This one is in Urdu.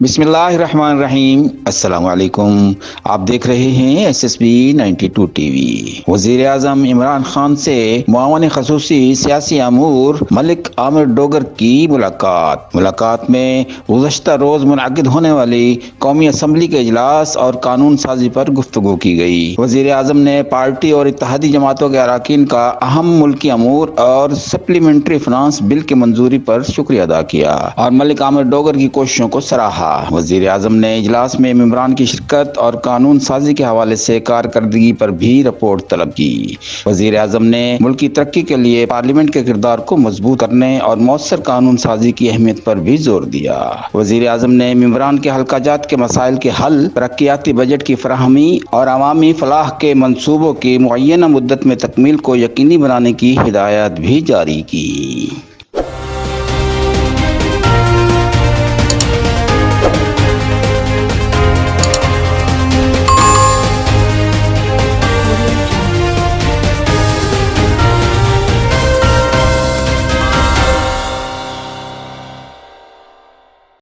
بسم اللہ الرحمن الرحیم، السلام علیکم۔ آپ دیکھ رہے ہیں S S B 92 T V. وزیر اعظم عمران خان سے معاون خصوصی سیاسی امور ملک عامر ڈوگر کی ملاقات میں گزشتہ روز منعقد ہونے والی قومی اسمبلی کے اجلاس اور قانون سازی پر گفتگو کی گئی۔ وزیر اعظم نے پارٹی اور اتحادی جماعتوں کے اراکین کا اہم ملکی امور اور سپلیمنٹری فنانس بل کی منظوری پر شکریہ ادا کیا اور ملک عامر ڈوگر کی کوششوں کو سراہا۔ وزیر اعظم نے اجلاس میں ممبران کی شرکت اور قانون سازی کے حوالے سے کارکردگی پر بھی رپورٹ طلب کی۔ وزیر اعظم نے ملکی ترقی کے لیے پارلیمنٹ کے کردار کو مضبوط کرنے اور مؤثر قانون سازی کی اہمیت پر بھی زور دیا۔ وزیر اعظم نے ممبران کے حلقہ جات کے مسائل کے حل، ترقیاتی بجٹ کی فراہمی اور عوامی فلاح کے منصوبوں کی معینہ مدت میں تکمیل کو یقینی بنانے کی ہدایات بھی جاری کی۔